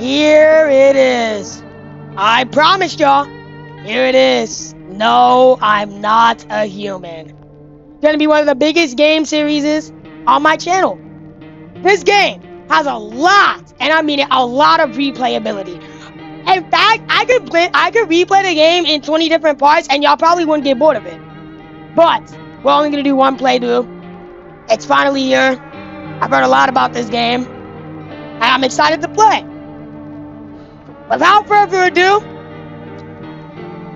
Here it is. I promised y'all. Here it is. No, I'm not a human. Gonna be one of the biggest game series on my channel. This game has a lot, and I mean it, a lot of replayability. In fact, I could replay the game in 20 different parts, and y'all probably wouldn't get bored of it. But we're only gonna do one playthrough. It's finally here. I've heard a lot about this game, and I'm excited to play. Without further ado,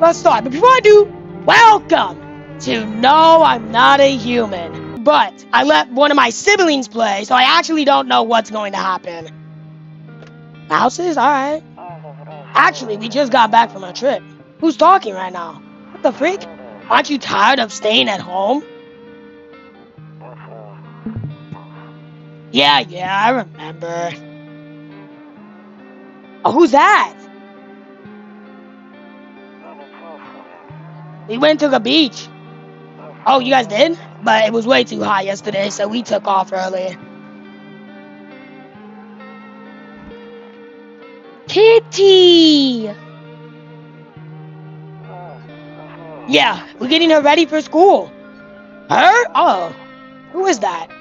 let's start. But before I do, welcome to No, I'm Not a Human. But I let one of my siblings play, so I actually don't know what's going to happen. Houses? Alright. Actually, we just got back from a trip. Who's talking right now? What the freak? Aren't you tired of staying at home? Yeah, I remember. Oh, who's that? We went to the beach. Oh, you guys did? But it was way too hot yesterday, so we took off early. Kitty! Yeah, we're getting her ready for school. Her? Oh, who is that?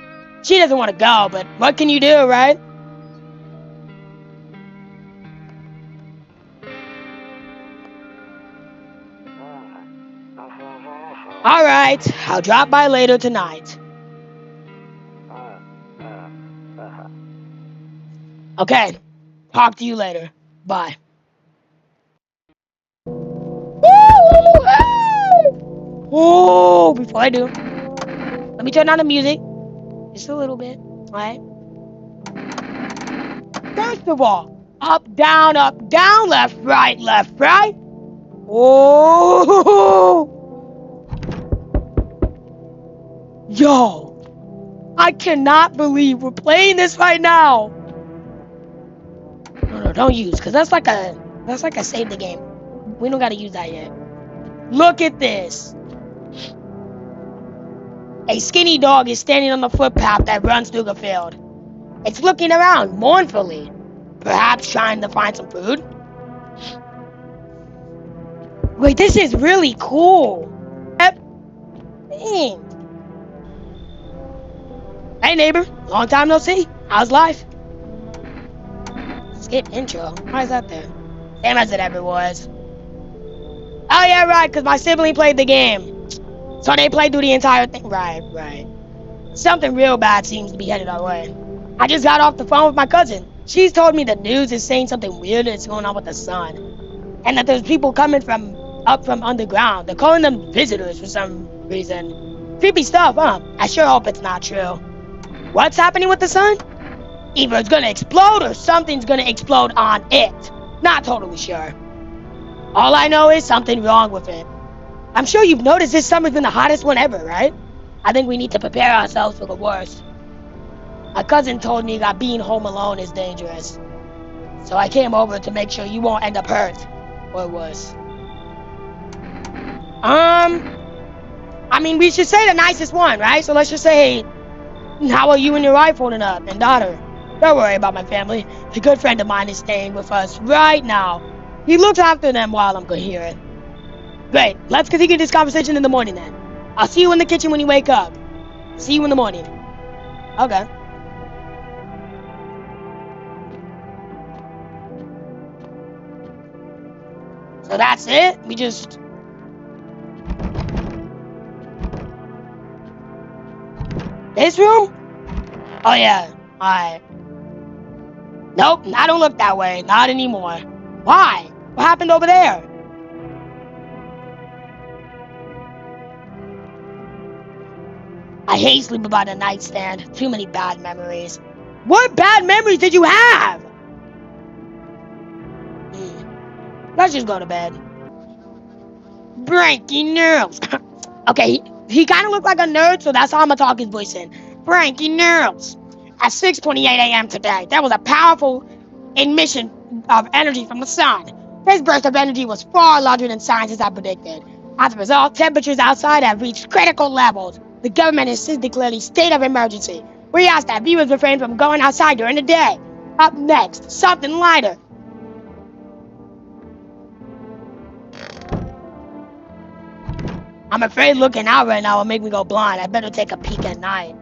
She doesn't want to go, but what can you do, right? Alright, I'll drop by later tonight. Okay, talk to you later. Bye. Oh, before I do, let me turn down the music. Just a little bit, alright? First of all, up, down, left, right. Oh! Yo! I cannot believe we're playing this right now! No, don't use, because that's like a save the game. We don't gotta use that yet. Look at this! A skinny dog is standing on the footpath that runs through the field. It's looking around mournfully, perhaps trying to find some food. Wait, this is really cool. Dang. Hey neighbor, long time no see. How's life? Skip intro. Why is that there? Same as it ever was. Oh yeah, right, because my sibling played the game. So they played through the entire thing. Right. Something real bad seems to be headed our way. I just got off the phone with my cousin. She's told me the news is saying something weird that's going on with the sun. And that there's people coming up from underground. They're calling them visitors for some reason. Creepy stuff, huh? I sure hope it's not true. What's happening with the sun? Either it's gonna explode or something's gonna explode on it. Not totally sure. All I know is something wrong with it. I'm sure you've noticed this summer's been the hottest one ever, right? I think we need to prepare ourselves for the worst. My cousin told me that being home alone is dangerous. So I came over to make sure you won't end up hurt. Or worse. I mean, we should say the nicest one, right? So let's just say, how are you and your wife holding up? And daughter? Don't worry about my family. A good friend of mine is staying with us right now. He looks after them while I'm coherent. Great, let's continue this conversation in the morning then. I'll see you in the kitchen when you wake up. See you in the morning. Okay. So that's it? We just... This room? Oh yeah, alright. Nope, I don't look that way. Not anymore. Why? What happened over there? I hate sleeping by the nightstand. Too many bad memories. What bad memories did you have? Let's just go to bed. Breaking news. Okay, he kind of looked like a nerd, so that's how I'm gonna talk his voice in. Breaking news. At 6:28 a.m. today, there was a powerful emission of energy from the sun. This burst of energy was far larger than scientists had predicted. As a result, temperatures outside have reached critical levels. The government has since declared a state of emergency. We ask that viewers refrain from going outside during the day. Up next, something lighter. I'm afraid looking out right now will make me go blind. I better take a peek at night.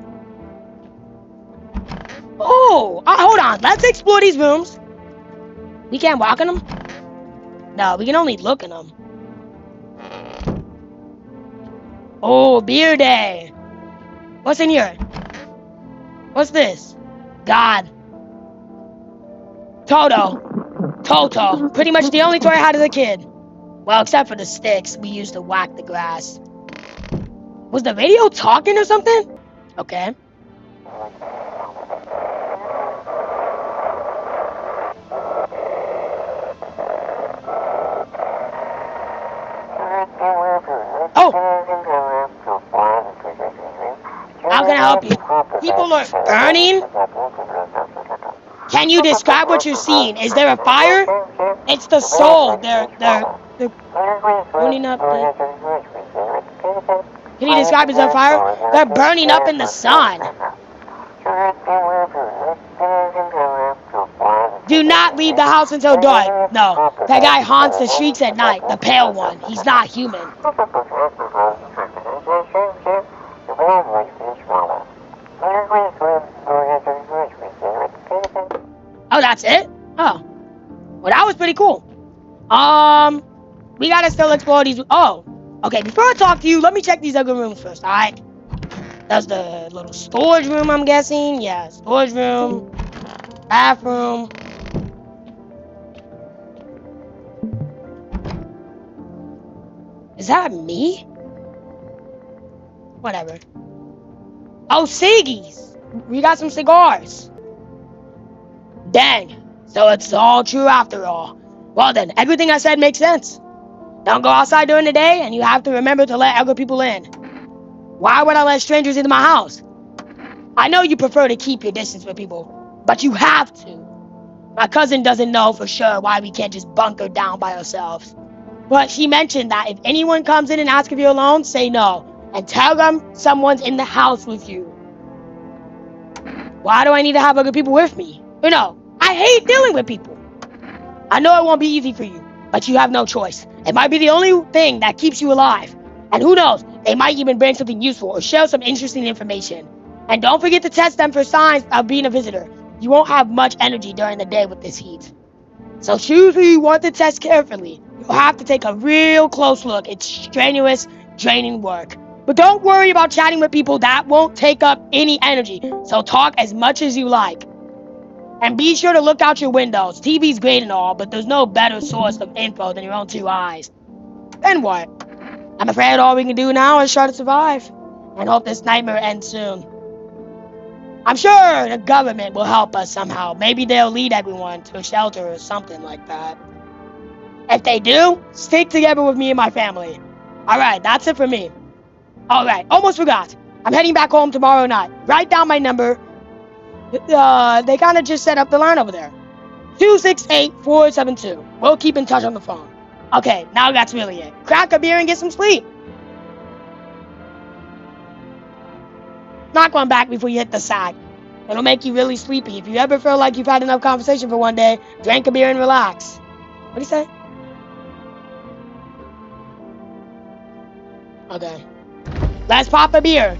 Oh, hold on. Let's explore these rooms. We can't walk in them? No, we can only look in them. Oh, beer day. What's in here? What's this? God. Toto. Pretty much the only toy I had as a kid. Well, except for the sticks we used to whack the grass. Was the radio talking or something? Okay. Oh! How can I help you? People are burning? Can you describe what you're seeing? Is there a fire? It's the soul. They're burning up. Can you describe is there a fire? They're burning up in the sun. Do not leave the house until dark. No, that guy haunts the streets at night. The pale one. He's not human. Oh, that's it? Oh. Well, that was pretty cool. We gotta still explore these. Oh. Okay, before I talk to you, let me check these other rooms first, alright? That's the little storage room, I'm guessing. Yeah, storage room. Bathroom. Is that me? Whatever. Oh, ciggies. We got some cigars. Dang. So it's all true after all. Well then, everything I said makes sense. Don't go outside during the day, and you have to remember to let other people in. Why would I let strangers into my house? I know you prefer to keep your distance with people, but you have to. My cousin doesn't know for sure why we can't just bunker down by ourselves. But she mentioned that if anyone comes in and asks if you're alone, say no. And tell them someone's in the house with you. Why do I need to have other people with me? You know, I hate dealing with people. I know it won't be easy for you, but you have no choice. It might be the only thing that keeps you alive. And who knows, they might even bring something useful or share some interesting information. And don't forget to test them for signs of being a visitor. You won't have much energy during the day with this heat. So choose who you want to test carefully. You'll have to take a real close look. It's strenuous, draining work. But don't worry about chatting with people. That won't take up any energy. So talk as much as you like. And be sure to look out your windows. TV's great and all, but there's no better source of info than your own two eyes. Then what? I'm afraid all we can do now is try to survive. And hope this nightmare ends soon. I'm sure the government will help us somehow. Maybe they'll lead everyone to a shelter or something like that. If they do, stick together with me and my family. Alright, that's it for me. Alright, almost forgot. I'm heading back home tomorrow night. Write down my number. They kind of just set up the line over there. 268-472. We'll keep in touch on the phone. Okay, now that's really it. Crack a beer and get some sleep. Knock one back before you hit the sack. It'll make you really sleepy. If you ever feel like you've had enough conversation for one day, drink a beer and relax. What'd he say? Okay. Let's pop a beer.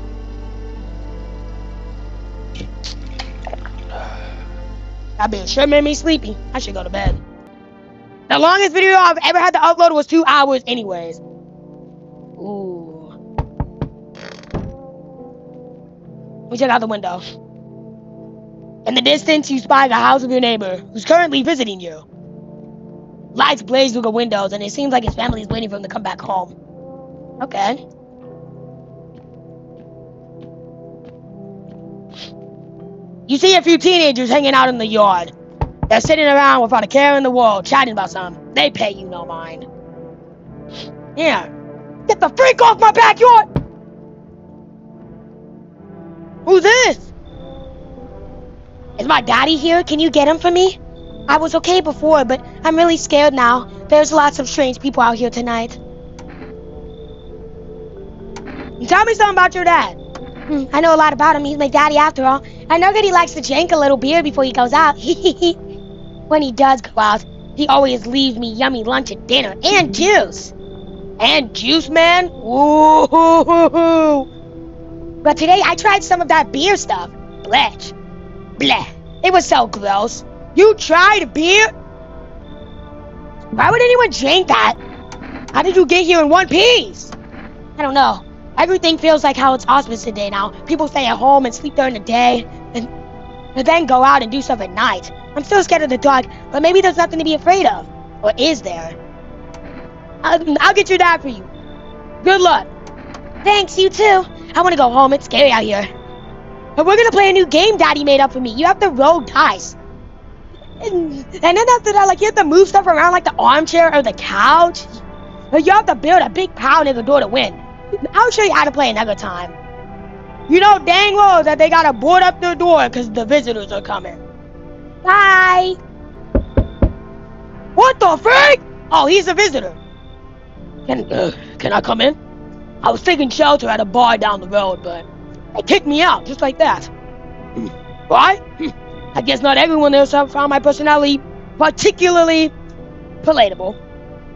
That beer sure made me sleepy. I should go to bed. The longest video I've ever had to upload was 2 hours anyways. Ooh. We check out the window. In the distance, you spy the house of your neighbor, who's currently visiting you. Lights blaze through the windows, and it seems like his family is waiting for him to come back home. Okay. You see a few teenagers hanging out in the yard. They're sitting around without a care in the world, chatting about something. They pay you no mind. Yeah. Get the freak off my backyard! Who's this? Is my daddy here? Can you get him for me? I was okay before, but I'm really scared now. There's lots of strange people out here tonight. Tell me something about your dad. I know a lot about him. He's my daddy after all. I know that he likes to drink a little beer before he goes out. When he does go out, he always leaves me yummy lunch and dinner and juice. And juice, man? Ooh. But today I tried some of that beer stuff. Blech. Bleh. It was so gross. You tried beer? Why would anyone drink that? How did you get here in one piece? I don't know. Everything feels like how it's auspicious today now. People stay at home and sleep during the day, and then go out and do stuff at night. I'm still scared of the dark, but maybe there's nothing to be afraid of. Or is there? I'll get your dad for you. Good luck. Thanks, you too. I want to go home. It's scary out here. But we're going to play a new game Daddy made up for me. You have to roll dice. And then after that, like, you have to move stuff around like the armchair or the couch. You have to build a big power near the door to win. I'll show you how to play another time. You know dang well that they gotta board up the door because the visitors are coming. Bye. What the freak? Oh, he's a visitor. Can I come in? I was taking shelter at a bar down the road, but they kicked me out just like that. Why? I guess not everyone else found my personality particularly palatable.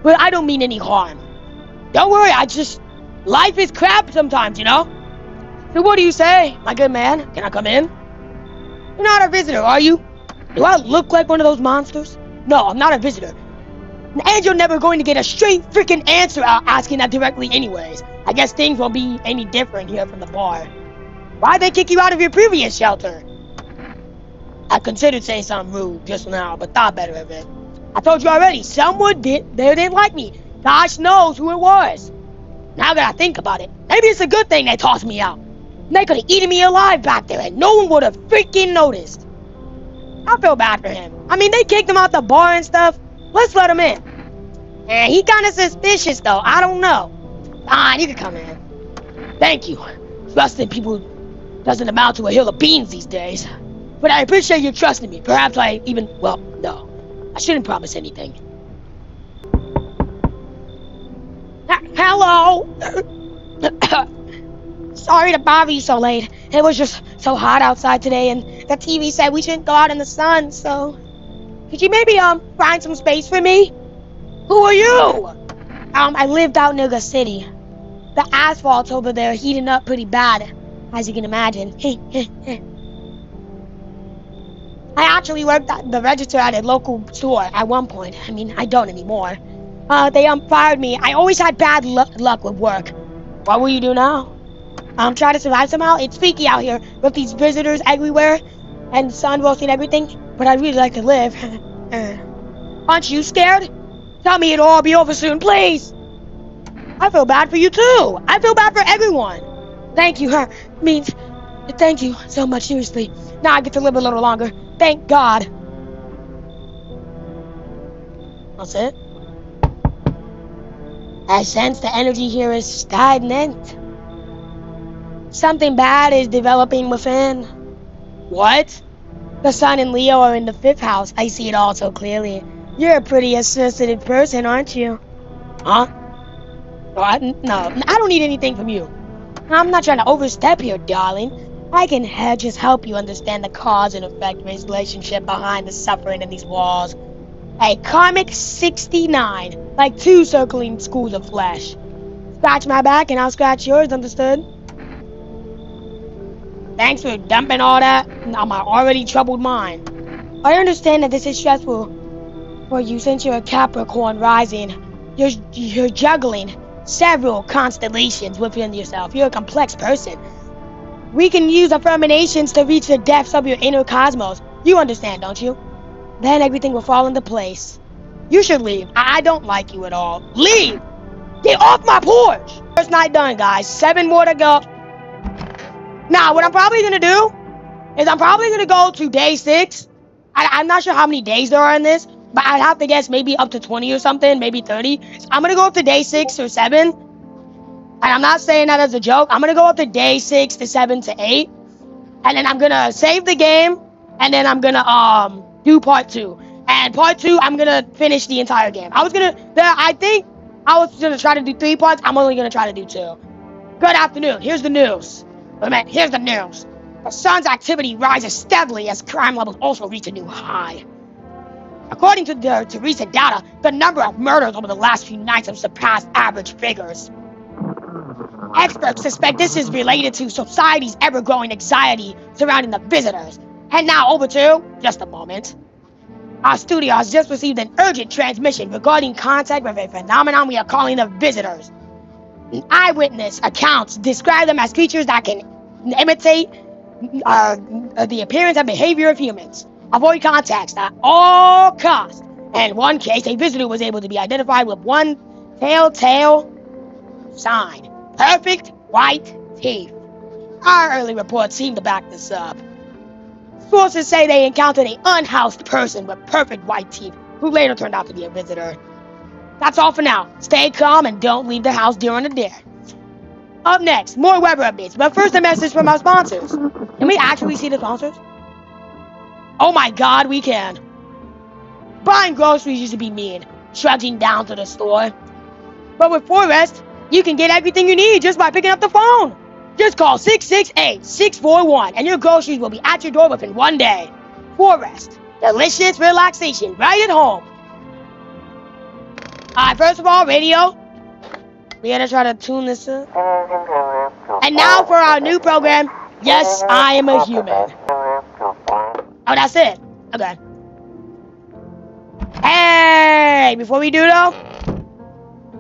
But I don't mean any harm. Don't worry, life is crap sometimes, you know? So what do you say, my good man? Can I come in? You're not a visitor, are you? Do I look like one of those monsters? No, I'm not a visitor. And you're never going to get a straight freaking answer out asking that directly anyways. I guess things won't be any different here from the bar. Why'd they kick you out of your previous shelter? I considered saying something rude just now, but thought better of it. I told you already, someone didn't like me. Gosh knows who it was. Now that I think about it, maybe it's a good thing they tossed me out. They could have eaten me alive back there and no one would have freaking noticed. I feel bad for him. I mean, they kicked him out the bar and stuff. Let's let him in. And he kind of suspicious though, I don't know. Fine, you can come in. Thank you. Trusting people doesn't amount to a hill of beans these days. But I appreciate you trusting me. Perhaps no. I shouldn't promise anything. Hello! Sorry to bother you so late. It was just so hot outside today and the TV said we shouldn't go out in the sun, so... Could you maybe, find some space for me? Who are you? I lived out near the city. The asphalt's over there heating up pretty bad, as you can imagine. I actually worked at the register at a local store at one point. I mean, I don't anymore. They fired me. I always had bad luck with work. What will you do now? Try to survive somehow. It's freaky out here with these visitors everywhere and sun roasting everything, but I'd really like to live. Aren't you scared? Tell me it'll all be over soon, please. I feel bad for you too. I feel bad for everyone. Thank you, means thank you so much, seriously. Now I get to live a little longer. Thank God. That's it. I sense the energy here is stagnant. Something bad is developing within. What? The sun and Leo are in the 5th house. I see it all so clearly. You're a pretty sensitive person, aren't you? Huh? No, I don't need anything from you. I'm not trying to overstep here, darling. I can just help you understand the cause and effect relationship behind the suffering in these walls. A karmic 69, like 2 circling schools of flesh. Scratch my back and I'll scratch yours, understood? Thanks for dumping all that on my already troubled mind. I understand that this is stressful for you since you're a Capricorn rising. You're juggling several constellations within yourself. You're a complex person. We can use affirmations to reach the depths of your inner cosmos. You understand, don't you? Then everything will fall into place. You should leave. I don't like you at all. Leave! Get off my porch! First night done, guys. 7 more to go. Now, what I'm probably gonna do is I'm probably gonna go to day 6. I'm not sure how many days there are in this, but I'd have to guess maybe up to 20 or something, maybe 30. So I'm gonna go up to day 6 or 7. And I'm not saying that as a joke. I'm gonna go up to day 6 to 7 to 8. And then I'm gonna save the game. And then I'm gonna do part 2. And part 2, I'm gonna finish the entire game. I think I was gonna try to do 3 parts. I'm only gonna try to do 2. Good afternoon. Here's the news. Here's the news. The sun's activity rises steadily as crime levels also reach a new high. According to recent data, the number of murders over the last few nights have surpassed average figures. Experts suspect this is related to society's ever-growing anxiety surrounding the visitors. And now over to, just a moment. Our studio has just received an urgent transmission regarding contact with a phenomenon we are calling the visitors. Eyewitness accounts describe them as creatures that can imitate the appearance and behavior of humans. Avoid contacts at all costs. And in one case, a visitor was able to be identified with one telltale sign. Perfect white teeth. Our early reports seem to back this up. Sources say they encountered an unhoused person with perfect white teeth who later turned out to be a visitor. That's all for now. Stay calm and don't leave the house during the day. Up next, more weather updates, but first a message from our sponsors. Can we actually see the sponsors? Oh my god, we can. Buying groceries used to be mean, trudging down to the store. But with Forrest, you can get everything you need just by picking up the phone. Just call 668-641 and your groceries will be at your door within one day. Forrest, delicious relaxation right at home. Alright, first of all, radio. We gotta try to tune this up. And now for our new program, Yes, I Am a Human. Oh, that's it. Okay. Hey, before we do though,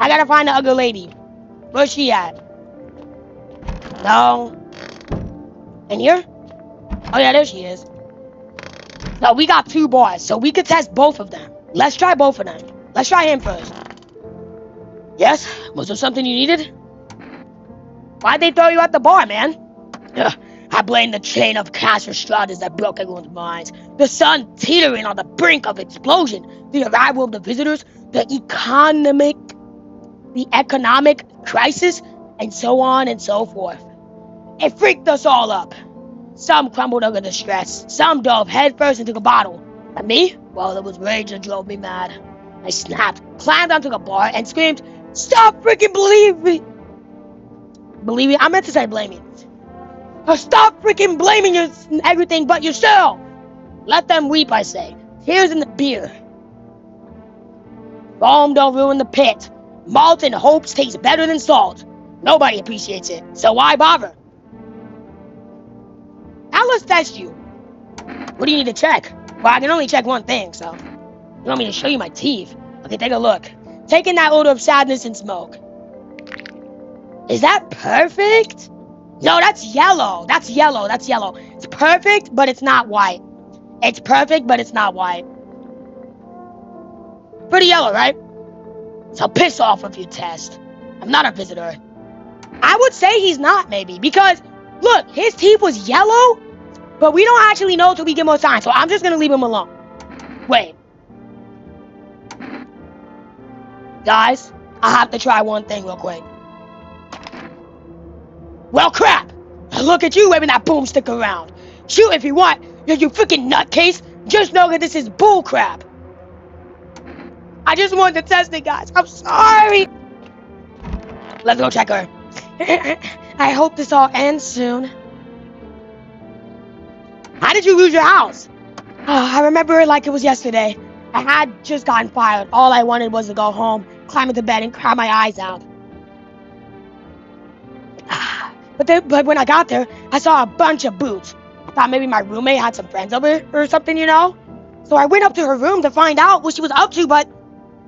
I gotta find the other lady. Where's she at? No. In here? Oh yeah, there she is. No, we got two boys, so we could test both of them. Let's try both of them. Let's try him first. Yes? Was there something you needed? Why'd they throw you at the bar, man? I blame the chain of cash stratas that broke everyone's minds. The sun teetering on the brink of explosion. The arrival of the visitors. The economic crisis. And so on and so forth. It freaked us all up. Some crumbled under the stress. Some dove headfirst into the bottle. And me? Well, it was rage that drove me mad. I snapped, climbed onto the bar, and screamed, "Stop freaking believing!" Believing? I meant to say blaming. Stop freaking blaming everything but yourself! Let them weep, I say. Tears in the beer. Foam don't ruin the pit. Malt and hopes taste better than salt. Nobody appreciates it, so why bother? Now let's test you. What do you need to check? Well, I can only check one thing, so... You want me to show you my teeth? Okay, take a look. Taking that odor of sadness and smoke. Is that perfect? No, that's yellow. That's yellow. That's yellow. It's perfect, but it's not white. It's perfect, but it's not white. Pretty yellow, right? So piss off with your test. I'm not a visitor. I would say he's not, maybe, because, look, his teeth was yellow, but we don't actually know until we get more time, so I'm just gonna leave him alone. Wait. Guys, I have to try one thing real quick. Well, crap! Look at you waving that boomstick around. Shoot if you want, you freaking nutcase. Just know that this is bullcrap. I just wanted to test it, guys. I'm sorry. Let's go check her. I hope this all ends soon. How did you lose your house? I remember it like it was yesterday. I had just gotten fired. All I wanted was to go home, climb into bed, and cry my eyes out. But when I got there, I saw a bunch of boots. I thought maybe my roommate had some friends over or something, you know? So I went up to her room to find out what she was up to, but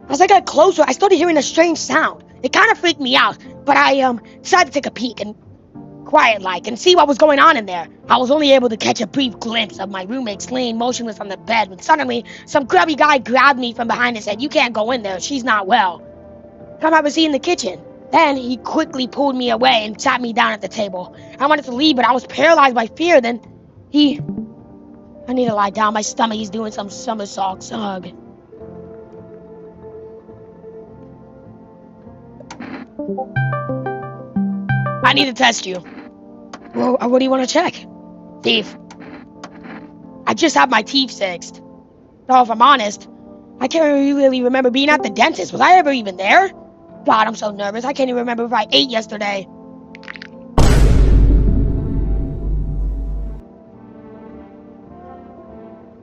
as I got closer, I started hearing a strange sound. It kind of freaked me out, but I decided to take a peek and quiet-like and see what was going on in there. I was only able to catch a brief glimpse of my roommate laying motionless on the bed when suddenly some grubby guy grabbed me from behind and said, "You can't go in there, she's not well. Come have a seat in the kitchen." Then he quickly pulled me away and sat me down at the table. I wanted to leave, but I was paralyzed by fear. Then I need to lie down. My stomach is doing some somersaults. Ugh. I need to test you. Well, what do you want to check? Teeth. I just had my teeth fixed. Though if I'm honest, I can't really remember being at the dentist. Was I ever even there? God, I'm so nervous. I can't even remember if I ate yesterday.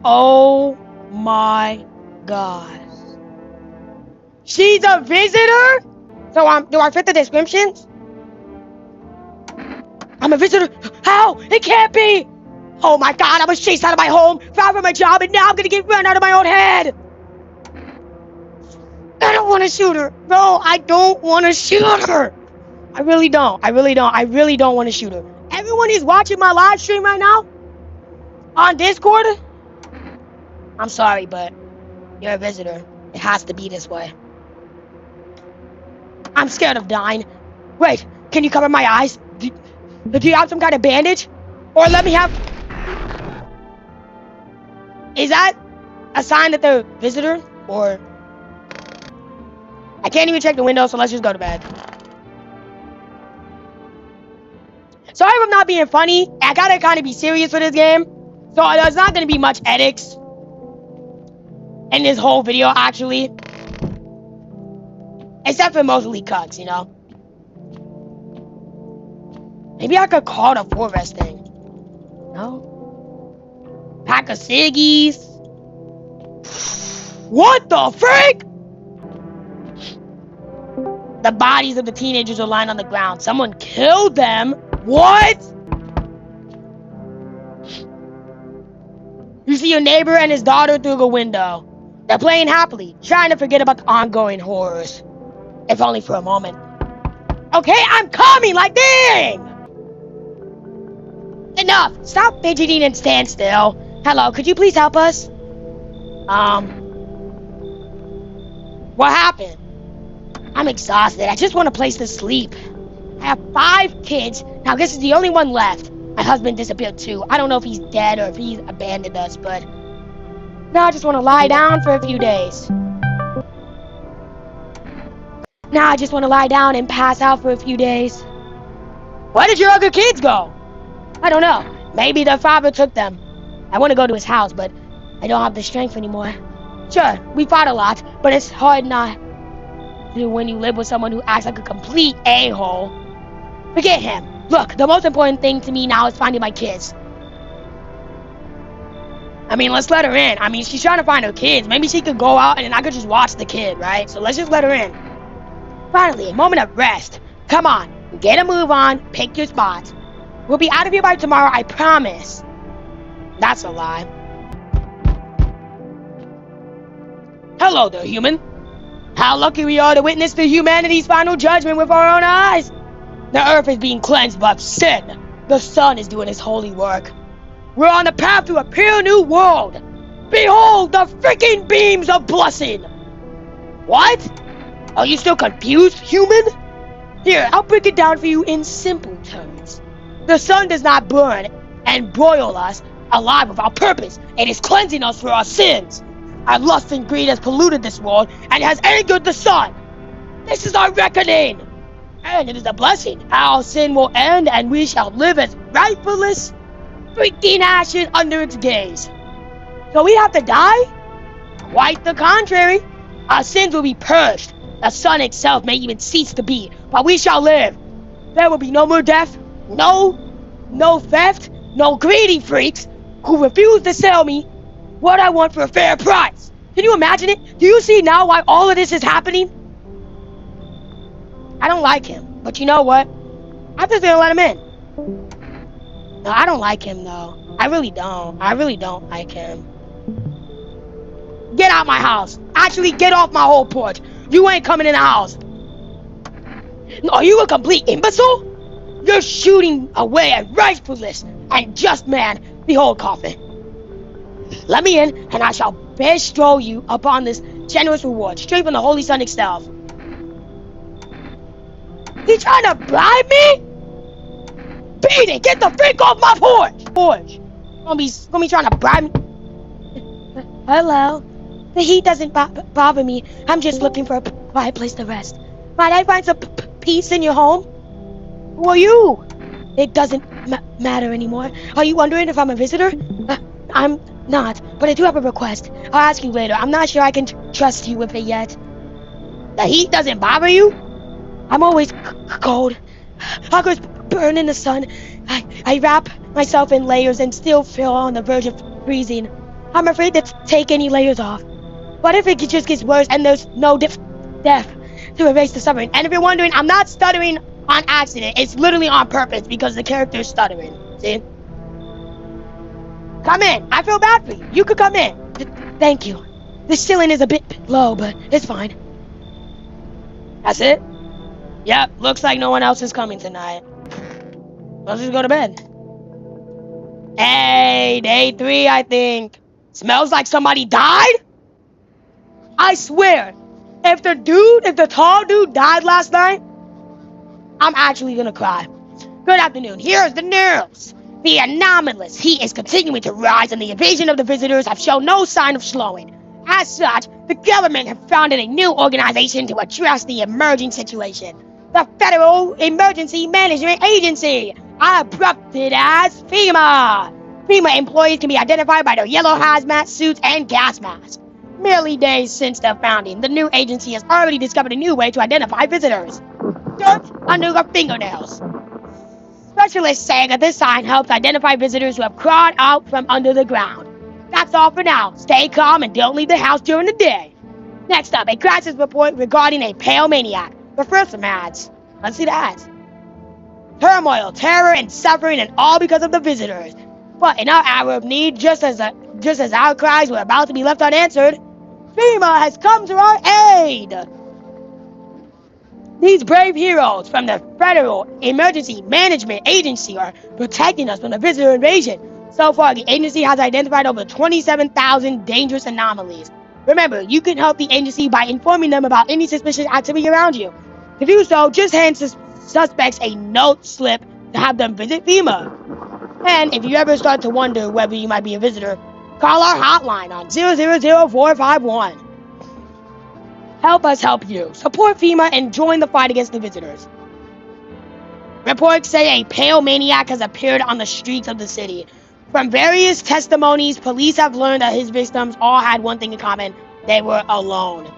Oh my God. She's a visitor? So, do I fit the descriptions? I'm a visitor? How? It can't be! Oh my God, I was chased out of my home, fired from my job, and now I'm gonna get run out of my own head! I don't want to shoot her. No, I don't want to shoot her. I really don't. I really don't want to shoot her. Everyone is watching my live stream right now on Discord. I'm sorry, but you're a visitor. It has to be this way. I'm scared of dying. Wait, can you cover my eyes? Do you have some kind of bandage? Or let me have... Is that a sign that they're a visitor? Or... I can't even check the window, so let's just go to bed. Sorry if I'm not being funny. I gotta kind of be serious for this game. So there's not gonna be much edits in this whole video, actually. Except for mostly cuts, you know. Maybe I could call the forest thing. No? Pack of ciggies. What the freak? The bodies of the teenagers are lying on the ground. Someone killed them? What? You see your neighbor and his daughter through the window. They're playing happily, trying to forget about the ongoing horrors. If only for a moment. Okay, I'm coming, like dang! Enough! Stop fidgeting and stand still. Hello, could you please help us? What happened? I'm exhausted. I just want a place to sleep. I have 5 kids. Now this is the only one left. My husband disappeared too. I don't know if he's dead or if he's abandoned us, but now I just want to lie down for a few days. Now I just want to lie down and pass out for a few days. Where did your other kids go? I don't know. Maybe their father took them. I want to go to his house, but I don't have the strength anymore. Sure, we fought a lot, but it's hard not to when you live with someone who acts like a complete a-hole. Forget him. Look, the most important thing to me now is finding my kids. I mean, let's let her in. I mean, she's trying to find her kids. Maybe she could go out and I could just watch the kid, right? So let's just let her in. Finally, a moment of rest. Come on, get a move on, pick your spots. We'll be out of here by tomorrow, I promise. That's a lie. Hello there, human. How lucky we are to witness the humanity's final judgment with our own eyes. The earth is being cleansed of sin. The sun is doing his holy work. We're on the path to a pure new world. Behold the freaking beams of blessing. What? Are you still confused, human? Here, I'll break it down for you in simple terms. The sun does not burn and broil us alive without purpose. It is cleansing us for our sins. Our lust and greed has polluted this world and has angered the sun. This is our reckoning. And it is a blessing. Our sin will end and we shall live as rightfulness, freaking ashes under its gaze. So we have to die? Quite the contrary. Our sins will be purged. The sun itself may even cease to be, but we shall live. There will be no more death, no theft, no greedy freaks who refuse to sell me what I want for a fair price. Can you imagine it? Do you see now why all of this is happening? I don't like him, but you know what? I'm just gonna let him in. No, I don't like him though. I really don't. I really don't like him. Get out my house. Actually, get off my whole porch. You ain't coming in the house. Are you a complete imbecile? You're shooting away a rightfulness and just man. Behold, coffin. Let me in, and I shall bestow you upon this generous reward, straight from the Holy Sun itself. He trying to bribe me? Beat it! Get the freak off my porch! Gonna be trying to bribe me. Hello. The heat doesn't bother me. I'm just looking for a quiet place to rest. Might I find some peace in your home? Who are you? It doesn't matter anymore. Are you wondering if I'm a visitor? I'm not, but I do have a request. I'll ask you later. I'm not sure I can trust you with it yet. The heat doesn't bother you? I'm always cold. Huggers burn in the sun. I wrap myself in layers and still feel on the verge of freezing. I'm afraid to take any layers off. What if it just gets worse and there's no death to erase the suffering? And if you're wondering, I'm not stuttering on accident. It's literally on purpose because the character is stuttering. See? Come in. I feel bad for you. You could come in. Thank you. The ceiling is a bit low, but it's fine. That's it? Yep, looks like no one else is coming tonight. Let's just go to bed. Hey, day 3, I think. Smells like somebody died? I swear, if the tall dude died last night, I'm actually gonna cry. Good afternoon. Here's the news. The anomalous heat is continuing to rise and the invasion of the visitors have shown no sign of slowing. As such, the government have founded a new organization to address the emerging situation. The Federal Emergency Management Agency, abbreviated as FEMA. FEMA employees can be identified by their yellow hazmat suits and gas masks. Merely days since their founding, the new agency has already discovered a new way to identify visitors. Dirt under their fingernails. Specialists say that this sign helps identify visitors who have crawled out from under the ground. That's all for now. Stay calm and don't leave the house during the day. Next up, a crisis report regarding a pale maniac. But first, some ads. Let's see the ads. Turmoil, terror, and suffering, and all because of the visitors. But in our hour of need, just as our cries were about to be left unanswered, FEMA has come to our aid. These brave heroes from the Federal Emergency Management Agency are protecting us from the visitor invasion. So far, the agency has identified over 27,000 dangerous anomalies. Remember, you can help the agency by informing them about any suspicious activity around you. To do so, just hand suspects a note slip to have them visit FEMA. And if you ever start to wonder whether you might be a visitor, call our hotline on 000451. Help us help you. Support FEMA and join the fight against the visitors. Reports say a pale maniac has appeared on the streets of the city. From various testimonies, police have learned that his victims all had one thing in common. They were alone.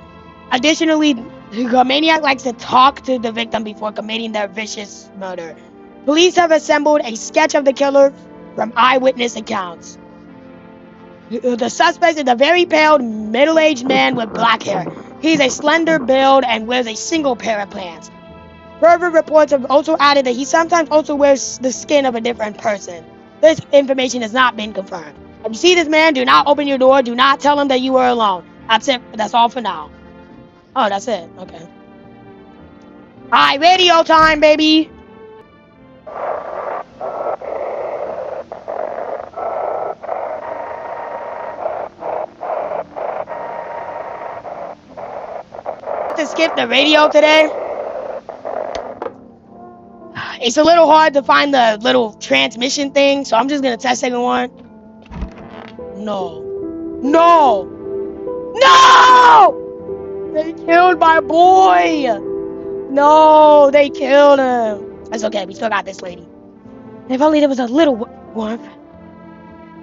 Additionally, the maniac likes to talk to the victim before committing their vicious murder. Police have assembled a sketch of the killer from eyewitness accounts. The suspect is a very pale, middle-aged man with black hair. He's a slender build and wears a single pair of pants. Further reports have also added that he sometimes also wears the skin of a different person. This information has not been confirmed. If you see this man, do not open your door. Do not tell him that you were alone. That's it. That's all for now. Oh, that's it. Okay. Alright, radio time, baby. To skip the radio today. It's a little hard to find the little transmission thing, so I'm just gonna test second one. No. They killed my boy. No, they killed him. That's okay, we still got this lady. If only there was a little warmth.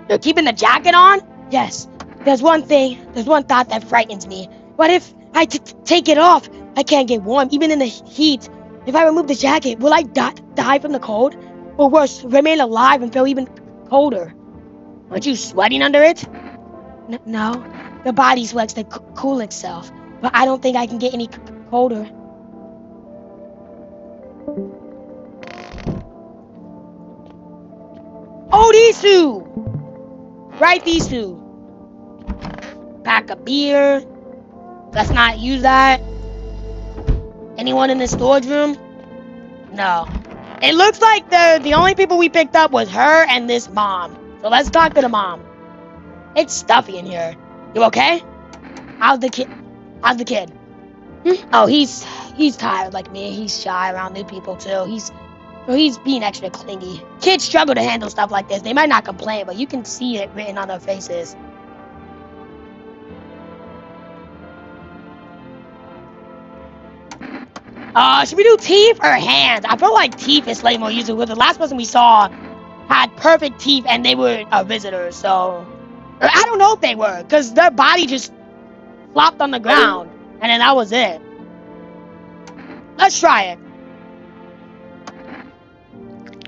They're keeping the jacket on? Yes. There's one thought that frightens me. What if I take it off? I can't get warm, even in the heat. If I remove the jacket, will I die from the cold? Or worse, remain alive and feel even colder? Aren't you sweating under it? No. The body sweats to cool itself. But I don't think I can get any colder. Odisu! Right, these two. Pack of beer. Let's not use that. Anyone in the storage room? No. It looks like the only people we picked up was her and this mom. So let's talk to the mom. It's stuffy in here. You okay? How's the kid? Oh, he's tired like me. He's shy around new people too. He's being extra clingy. Kids struggle to handle stuff like this. They might not complain, but you can see it written on their faces. Should we do teeth or hands? I feel like teeth is slightly more useful. Because the last person we saw had perfect teeth and they were a visitor, so... I don't know if they were, because their body just flopped on the ground. And then that was it. Let's try it.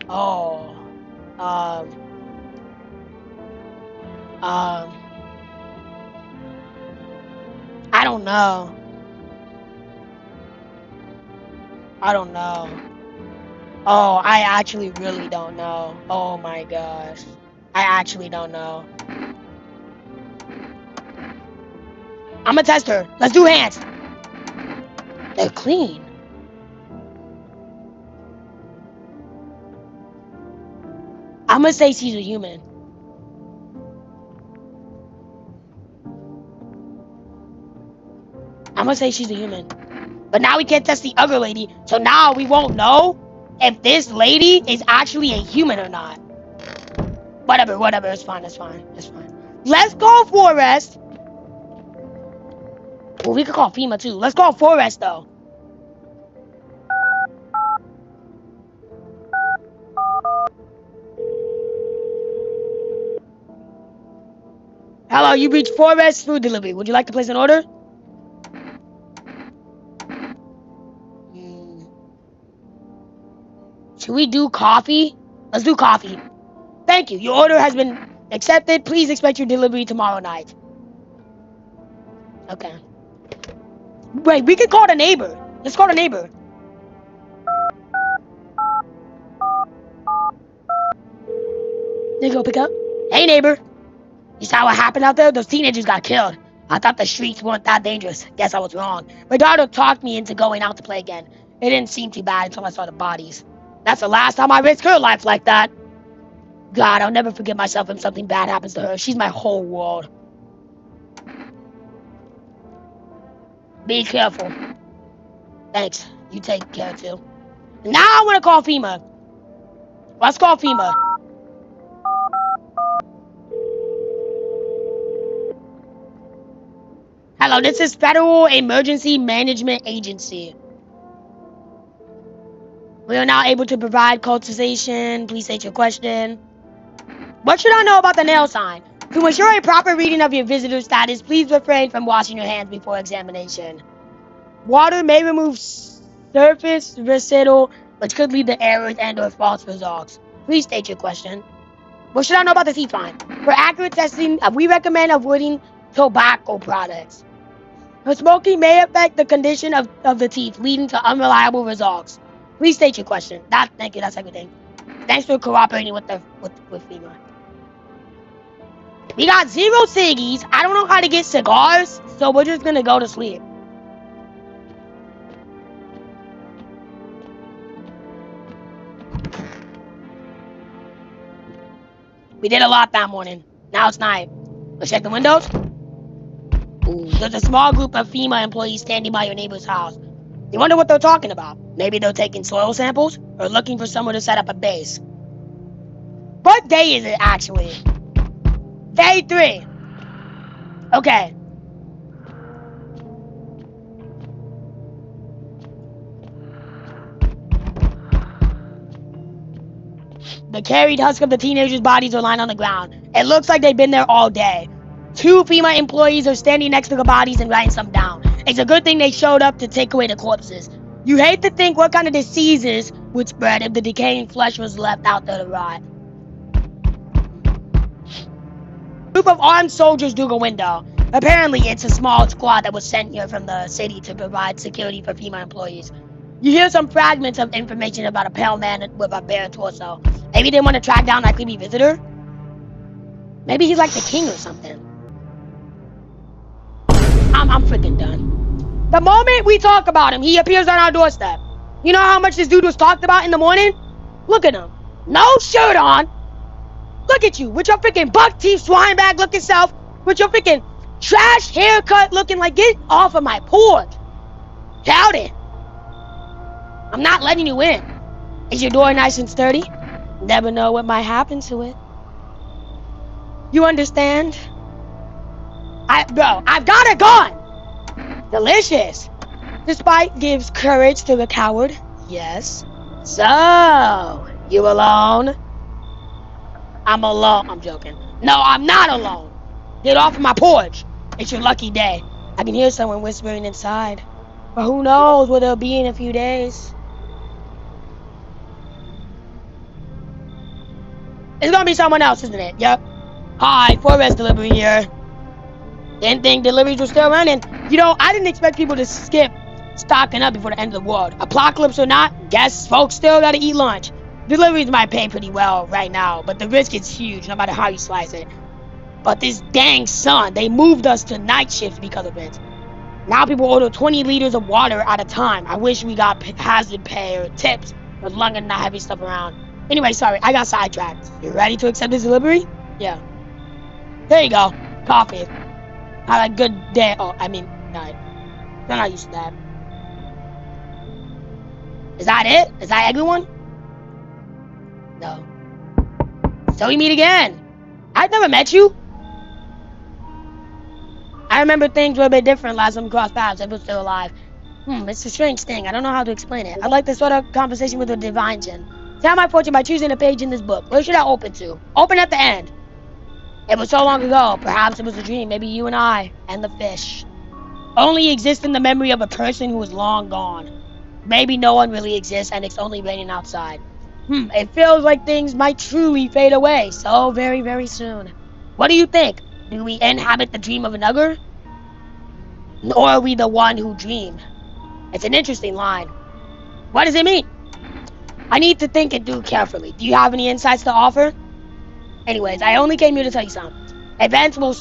Oh. don't know. I don't know. Oh, I actually really don't know. Oh my gosh. I actually don't know. I'm gonna test her. Let's do hands. They're clean. I'm gonna say she's a human. I'm gonna say she's a human. But now we can't test the other lady, so now we won't know if this lady is actually a human or not. Whatever, it's fine. Let's call Forrest. Well, we could call FEMA too. Let's call Forrest though. Hello, you reached Forrest Food Delivery. Would you like to place an order? Should we do coffee? Let's do coffee. Thank you. Your order has been accepted. Please expect your delivery tomorrow night. Okay. Wait, we can call the neighbor. Let's call the neighbor. There you go, pick up. Hey, neighbor. You saw what happened out there? Those teenagers got killed. I thought the streets weren't that dangerous. Guess I was wrong. My daughter talked me into going out to play again. It didn't seem too bad until I saw the bodies. That's the last time I risked her life like that. God, I'll never forgive myself if something bad happens to her. She's my whole world. Be careful. Thanks. You take care too. Now I want to call FEMA. Let's call FEMA. Hello, this is Federal Emergency Management Agency. We are now able to provide consultation. Please state your question. What should I know about the nail sign? To ensure a proper reading of your visitor status, please refrain from washing your hands before examination. Water may remove surface residue, which could lead to errors and or false results. Please state your question. What should I know about the teeth line? For accurate testing, we recommend avoiding tobacco products. Smoking may affect the condition of the teeth, leading to unreliable results. Please state your question. Thank you. That's everything. Thanks for cooperating with FEMA. We got 0 ciggies. I don't know how to get cigars, so we're just gonna go to sleep. We did a lot that morning. Now it's night. Let's check the windows. Ooh, there's a small group of FEMA employees standing by your neighbor's house. You wonder what they're talking about. Maybe they're taking soil samples or looking for someone to set up a base. What day is it actually? Day 3. Okay. The carried husk of the teenagers' bodies are lying on the ground. It looks like they've been there all day. 2 FEMA employees are standing next to the bodies and writing some down. It's a good thing they showed up to take away the corpses. You hate to think what kind of diseases would spread if the decaying flesh was left out there to rot. A group of armed soldiers through the window. Apparently, it's a small squad that was sent here from the city to provide security for FEMA employees. You hear some fragments of information about a pale man with a bare torso. Maybe they want to track down that creepy visitor? Maybe he's like the king or something. I'm freaking done. The moment we talk about him, he appears on our doorstep. You know how much this dude was talked about in the morning? Look at him. No shirt on. Look at you with your freaking buck teeth swine bag looking self, with your freaking trash haircut looking like, get off of my porch. Howdy. I'm not letting you in. Is your door nice and sturdy? Never know what might happen to it. You understand? Bro, I've got a gun! Delicious. This bite gives courage to the coward. Yes. So, you alone? I'm alone. I'm joking. No, I'm not alone. Get off of my porch. It's your lucky day. I can hear someone whispering inside. But who knows where they'll be in a few days. It's gonna be someone else, isn't it? Yep. Hi, Forrest Delivery here. Didn't think deliveries were still running. You know, I didn't expect people to skip stocking up before the end of the world. Apocalypse or not, guess folks still gotta eat lunch. Deliveries might pay pretty well right now, but the risk is huge no matter how you slice it. But this dang sun, they moved us to night shifts because of it. Now people order 20 liters of water at a time. I wish we got hazard pay or tips for lugging that heavy stuff around. Anyway, sorry, I got sidetracked. You ready to accept this delivery? Yeah. There you go. Coffee. Have a good day. Oh, I mean, night. I'm not used to that. Is that it? Is that everyone? No. So we meet again. I've never met you. I remember things were a bit different last time we crossed paths. I was still alive. It's a strange thing. I don't know how to explain it. I'd like to start a conversation with a divine Jinn. Tell my fortune by choosing a page in this book. Where should I open to? Open at the end. It was so long ago. Perhaps it was a dream. Maybe you and I and the fish only exist in the memory of a person who is long gone. Maybe no one really exists and it's only raining outside. It feels like things might truly fade away so very, very soon. What do you think? Do we inhabit the dream of another? Or are we the one who dream? It's an interesting line. What does it mean? I need to think it through carefully. Do you have any insights to offer? Anyways, I only came here to tell you something. Events will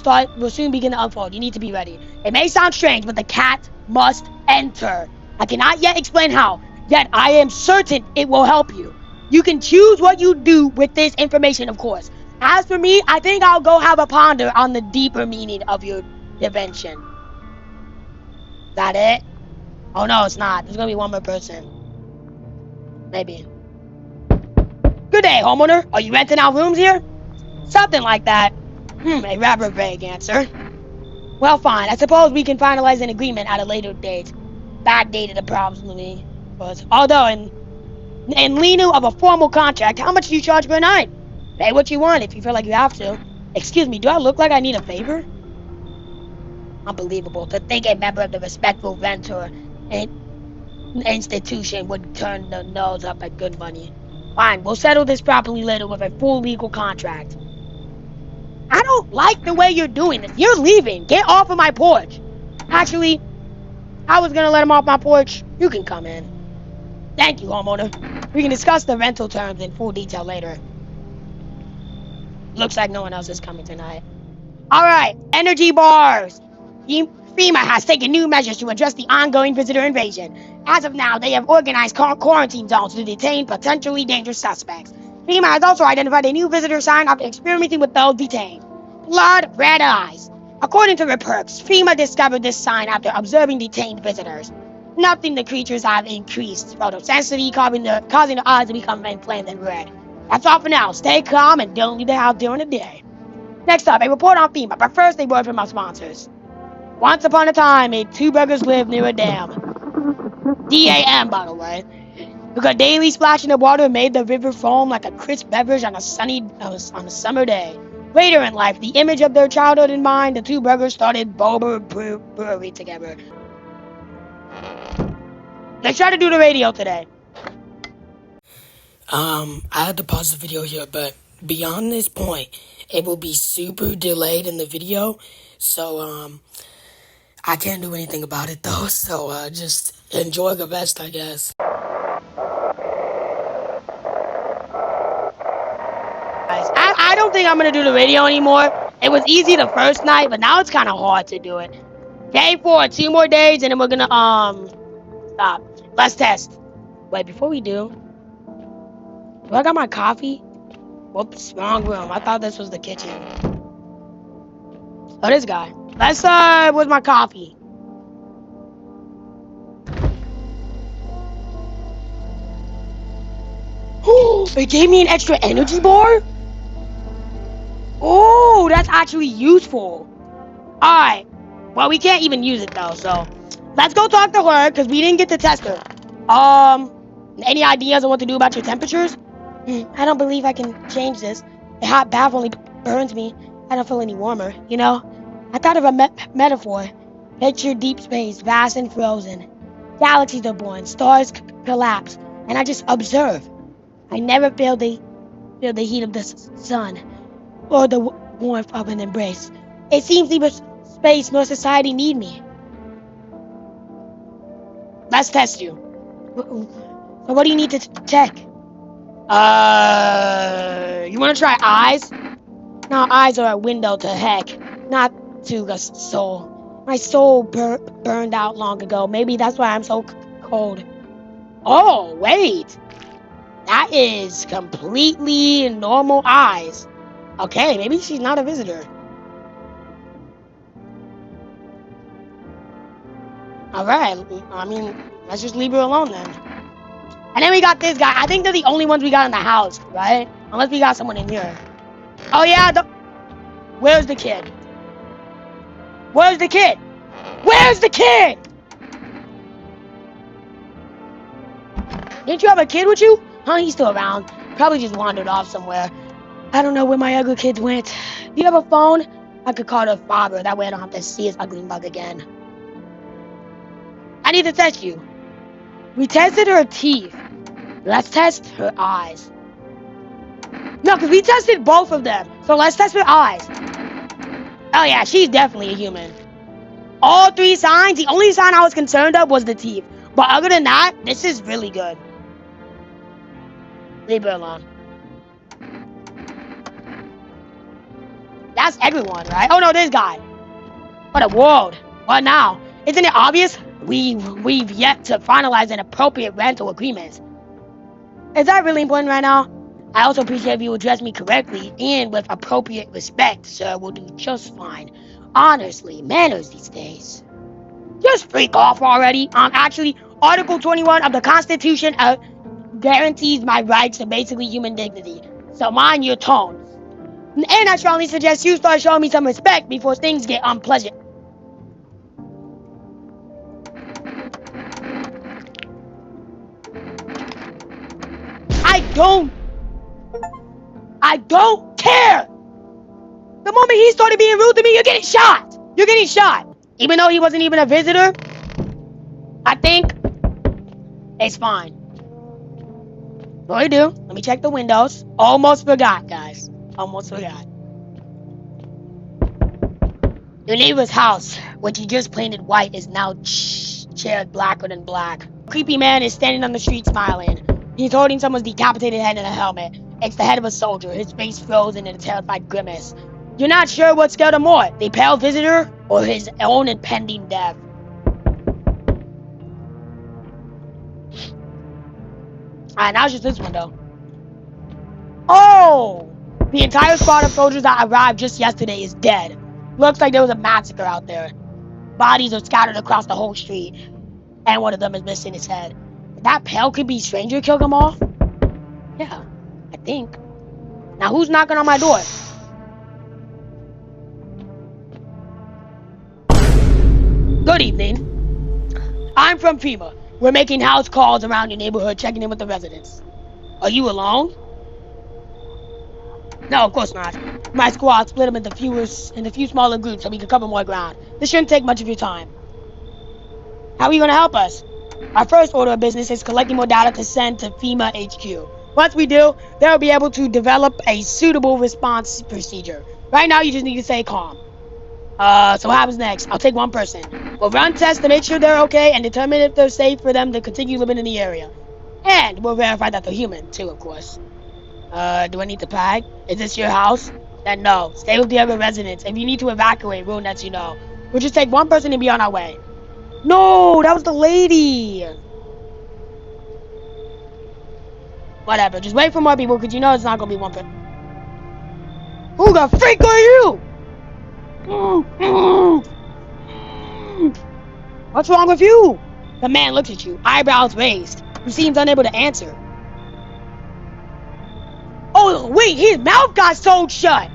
soon begin to unfold. You need to be ready. It may sound strange, but the cat must enter. I cannot yet explain how, yet I am certain it will help you. You can choose what you do with this information, of course. As for me, I think I'll go have a ponder on the deeper meaning of your invention. That it? Oh no, it's not. There's gonna be one more person. Maybe. Good day, homeowner. Are you renting out rooms here? Something like that. A rather vague answer. Well, fine. I suppose we can finalize an agreement at a later date. Backdated approximately. Although in lieu of a formal contract, how much do you charge per night? Pay what you want if you feel like you have to. Excuse me, do I look like I need a favor? Unbelievable. To think a member of the respectful vendor institution would turn their nose up at good money. Fine, we'll settle this properly later with a full legal contract. I don't like the way you're doing this. You're leaving. Get off of my porch. Actually, I was gonna let him off my porch. You can come in. Thank you, homeowner. We can discuss the rental terms in full detail later. Looks like no one else is coming tonight. Alright, energy bars. FEMA has taken new measures to address the ongoing visitor invasion. As of now, they have organized quarantine zones to detain potentially dangerous suspects. FEMA has also identified a new visitor sign after experimenting with those detained. Blood red eyes. According to reports, FEMA discovered this sign after observing detained visitors. Nothing the creatures have increased photosensity, causing the eyes to become inflamed and red. That's all for now. Stay calm and don't leave the house during the day. Next up, a report on FEMA, but first a word from our sponsors. Once upon a time, two beggars lived near a dam. D-A-M, by the way. Because daily splashing of water made the river foam like a crisp beverage on a summer day. Later in life, the image of their childhood in mind, the two brothers started Bober Brewery together. Let's try to do the radio today. I had to pause the video here, but beyond this point, it will be super delayed in the video, so, I can't do anything about it, though, so, just enjoy the best, I guess. I don't think I'm gonna do the radio anymore. It was easy the first night, but now it's kind of hard to do it. Day 4, 2 more days, and then we're gonna, stop. Let's test. Wait, before we do I got my coffee? Whoops, wrong room. I thought this was the kitchen. Oh, this guy. Let's, where's my coffee? Oh, it gave me an extra energy bar? Oh, that's actually useful. Alright. Well, we can't even use it, though, so let's go talk to her, because we didn't get to test her. Any ideas on what to do about your temperatures? I don't believe I can change this. The hot bath only burns me. I don't feel any warmer, you know? I thought of a metaphor. Picture deep space, vast and frozen. Galaxies are born, stars collapse, and I just observe. I never feel the heat of the sun, or the warmth of an embrace. It seems neither space nor society need me. Let's test you. So what do you need to check? You want to try eyes? No, eyes are a window to heck, not to the soul. My soul burned out long ago. Maybe that's why I'm so cold. Oh, wait. That is completely normal eyes. Okay, maybe she's not a visitor. Alright, I mean, let's just leave her alone then. And then we got this guy. I think they're the only ones we got in the house, right? Unless we got someone in here. Oh yeah, where's the kid? Where's the kid? Where's the kid? Didn't you have a kid with you? Huh, he's still around. Probably just wandered off somewhere. I don't know where my ugly kids went. Do you have a phone? I could call their father. That way I don't have to see his ugly mug again. I need to test you. We tested her teeth. Let's test her eyes. No, because we tested both of them. So let's test her eyes. Oh yeah, she's definitely a human. All three signs. The only sign I was concerned of was the teeth. But other than that, this is really good. Leave her alone. That's everyone, right? Oh no, this guy. What a world. What now? Isn't it obvious? We've yet to finalize an appropriate rental agreement. Is that really important right now? I also appreciate if you address me correctly and with appropriate respect, sir. We'll do just fine. Honestly, manners these days. Just freak off already. Actually, Article 21 of the Constitution guarantees my rights to basically human dignity. So mind your tone. And I strongly suggest you start showing me some respect before things get unpleasant. I don't care! The moment he started being rude to me, you're getting shot! You're getting shot! Even though he wasn't even a visitor, I think it's fine. What do we do? Let me check the windows. Almost forgot, guys. Almost forgot. Your neighbor's house, which he just painted white, is now charred blacker than black. A creepy man is standing on the street smiling. He's holding someone's decapitated head in a helmet. It's the head of a soldier, his face frozen in a terrified grimace. You're not sure what scared him more, the pale visitor or his own impending death. Alright, now it's just this window. Oh! The entire squad of soldiers that arrived just yesterday is dead. Looks like there was a massacre out there. Bodies are scattered across the whole street. And one of them is missing his head. That pale creepy stranger killed them all? Yeah, I think. Now who's knocking on my door? Good evening. I'm from FEMA. We're making house calls around your neighborhood, checking in with the residents. Are you alone? No, of course not. My squad split them into a few smaller groups so we can cover more ground. This shouldn't take much of your time. How are you going to help us? Our first order of business is collecting more data to send to FEMA HQ. Once we do, they'll be able to develop a suitable response procedure. Right now, you just need to stay calm. So what happens next? I'll take one person. We'll run tests to make sure they're okay and determine if they're safe for them to continue living in the area. And we'll verify that they're human, too, of course. Do I need to pack? Is this your house? Then no. Stay with the other residents. If you need to evacuate, we'll let you know. We'll just take one person and be on our way. No, that was the lady. Whatever, just wait for more people because you know it's not going to be one person. Who the freak are you? What's wrong with you? The man looks at you, eyebrows raised. He seems unable to answer. Oh, wait, his mouth got sewed shut.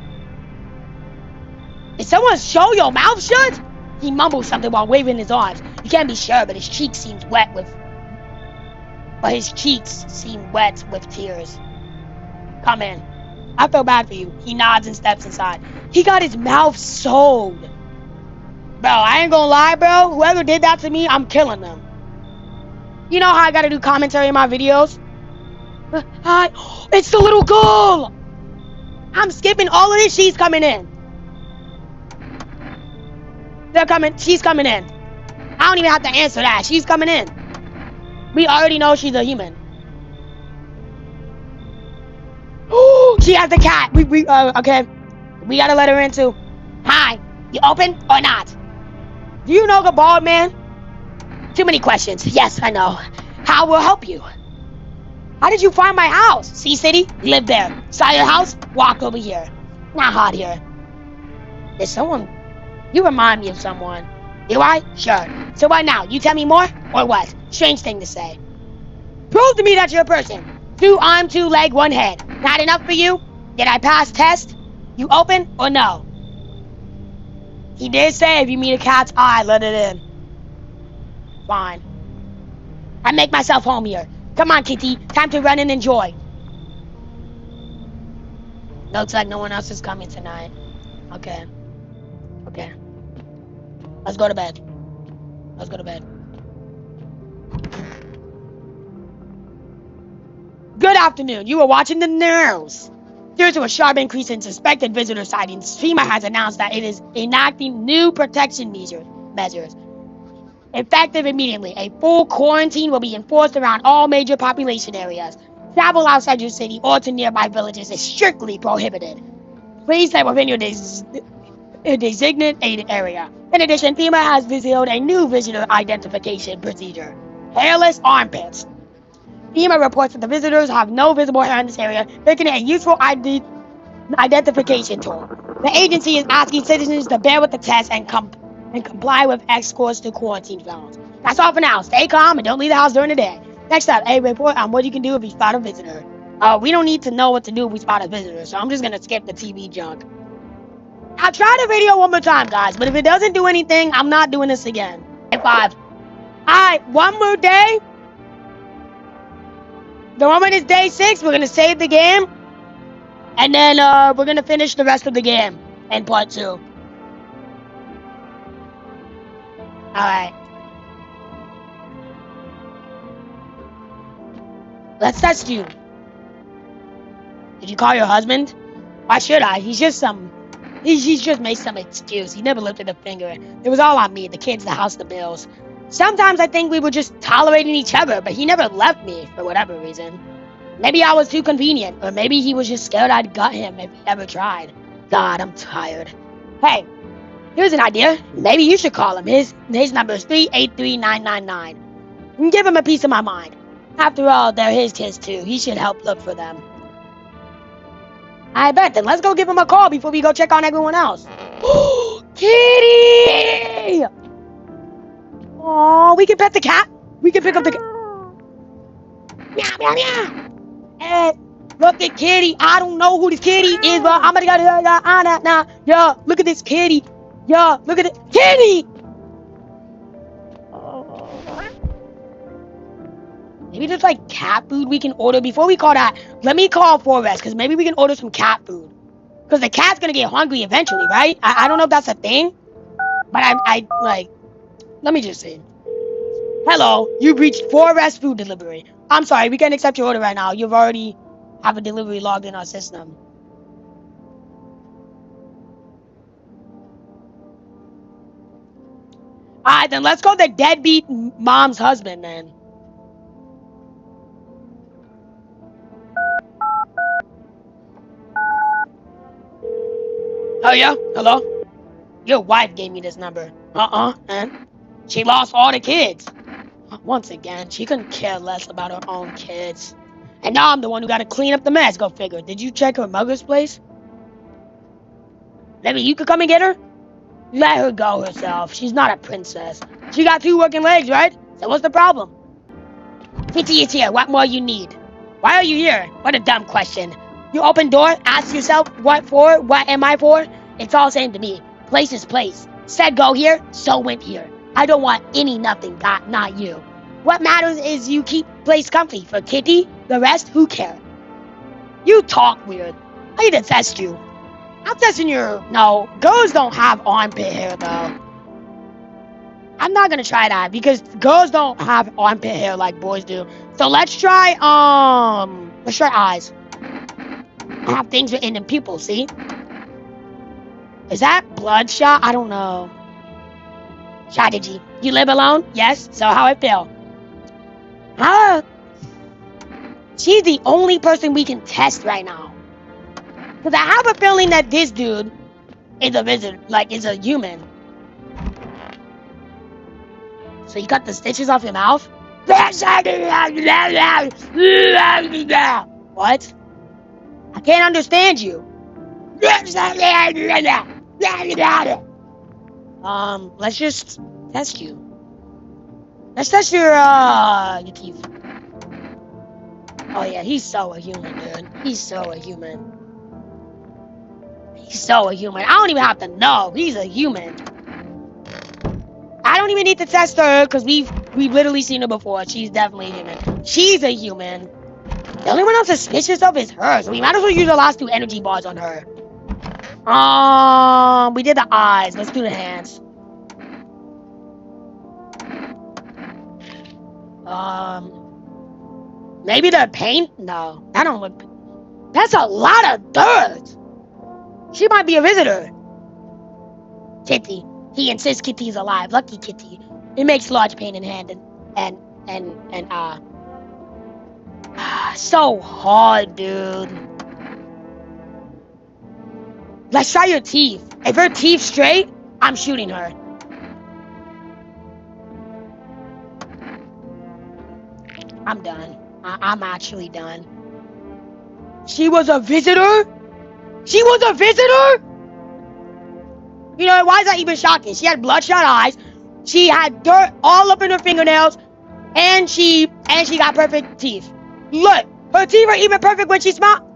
Did someone sew your mouth shut? He mumbles something while waving his arms. You can't be sure, but his cheeks seem wet with tears. Come in. I feel bad for you. He nods and steps inside. He got his mouth sewed. Bro, I ain't gonna lie, bro. Whoever did that to me, I'm killing them. You know how I gotta do commentary in my videos? It's the little girl! I'm skipping all of this. She's coming in. They're coming. She's coming in. I don't even have to answer that. She's coming in. We already know she's a human. She has the cat. Okay. We gotta let her in too. Hi. You open or not? Do you know the bald man? Too many questions. Yes, I know. How will help you? How did you find my house? Sea City? Live there. Saw your house? Walk over here. Not hot here. There's someone. You remind me of someone. Do I? Sure. So what now? You tell me more? Or what? Strange thing to say. Prove to me that you're a person. 2 arms, 2 legs, 1 head. Not enough for you? Did I pass test? You open or no? He did say if you meet a cat's eye, let it in. Fine. I make myself home here. Come on, Kitty. Time to run and enjoy. Looks like no one else is coming tonight. Okay. Okay. Let's go to bed. Let's go to bed. Good afternoon. You were watching the news. Due to a sharp increase in suspected visitor sightings, FEMA has announced that it is enacting new protection measures. Effective immediately, a full quarantine will be enforced around all major population areas. Travel outside your city or to nearby villages is strictly prohibited. Please stay within your designated area. In addition, FEMA has revealed a new visitor identification procedure: hairless armpits. FEMA reports that the visitors have no visible hair in this area, making it a useful identification tool. The agency is asking citizens to bear with the test and comply with escorts to quarantine zones. That's all for now. Stay calm and don't leave the house during the day. Next up, a report on what you can do if you spot a visitor. We don't need to know what to do if we spot a visitor, so I'm just gonna skip the TV junk. I'll try the video one more time, guys, but if it doesn't do anything, I'm not doing this again. 5. Alright, one more day. The moment is day 6. We're gonna save the game, and then we're gonna finish the rest of the game in part 2. Alright. Let's test you. Did you call your husband? Why should I? He's just made some excuse. He never lifted a finger. It was all on me, the kids, the house, the bills. Sometimes I think we were just tolerating each other, but he never left me for whatever reason. Maybe I was too convenient, or maybe he was just scared I'd gut him if he ever tried. God, I'm tired. Hey, here's an idea. Maybe you should call him. His number is 383999. And give him a piece of my mind. After all, they're his kids too. He should help look for them. I bet. Then let's go give him a call before we go check on everyone else. Kitty! Oh, we can pet the cat. We can pick up the cat. Meow, meow, meow. Hey, look at Kitty. I don't know who this kitty is, but I'm gonna go now. Yo, look at this kitty. Yo, look at it. Kitty! Maybe there's like cat food we can order before we call that. Let me call Forrest, because maybe we can order some cat food. Because the cat's gonna get hungry eventually, right? I don't know if that's a thing. But I let me just see. Hello, you've reached Forrest Food Delivery. I'm sorry, we can't accept your order right now. You've already have a delivery logged in our system. Alright, then let's go the deadbeat mom's husband, then. Oh, yeah? Hello? Your wife gave me this number. And she lost all the kids. Once again, she couldn't care less about her own kids. And now I'm the one who gotta clean up the mess. Go figure. Did you check her mother's place? Maybe you could come and get her? Let her go herself. She's not a princess. She got 2 working legs, right? So what's the problem? Kitty is here. What more you need? Why are you here? What a dumb question. You open door, ask yourself, what for? What am I for? It's all same to me. Place is place. Said go here, so went here. I don't want any nothing, not you. What matters is you keep place comfy. For Kitty, the rest, who care? You talk weird. I need to test you. I'm testing your... No, girls don't have armpit hair, though. I'm not gonna try that, because girls don't have armpit hair like boys do. So let's try eyes. I have things written in pupils, see? Is that bloodshot? I don't know. Strategy. You live alone? Yes. So how I feel? Huh? She's the only person we can test right now. Because I have a feeling that this dude is a visitor, like, is a human. So you got the stitches off your mouth? What? I can't understand you. Let's just test you. Let's test your teeth. Oh yeah, he's so a human, dude. He's so a human. He's so a human. I don't even have to know. He's a human. I don't even need to test her because we've literally seen her before. She's definitely a human. She's a human. The only one I'm suspicious of is her, so we might as well use the last 2 energy bars on her. We did the eyes. Let's do the hands. Maybe the paint? No, that don't look... That's a lot of dirt! She might be a visitor. Kitty. He insists Kitty's alive. Lucky Kitty. It makes large pain in hand so hard, dude. Let's try your teeth. If her teeth straight, I'm shooting her. I'm done. I'm actually done. She was a visitor? She was a visitor? You know, why is that even shocking? She had bloodshot eyes. She had dirt all up in her fingernails. And she got perfect teeth. Look, her teeth are even perfect when she smiles.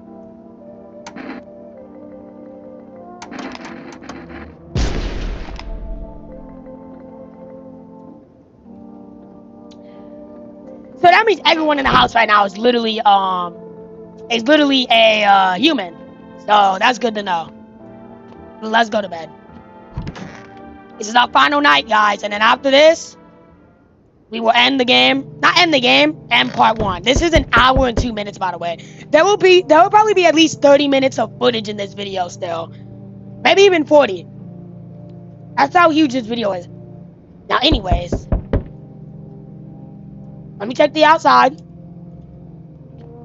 So that means everyone in the house right now is literally a human. So that's good to know. Let's go to bed. This is our final night, guys, and then after this, we will end the game. Not end the game, end part 1. This is an hour and 2 minutes, by the way. There will probably be at least 30 minutes of footage in this video still. Maybe even 40. That's how huge this video is. Now, anyways. Let me check the outside.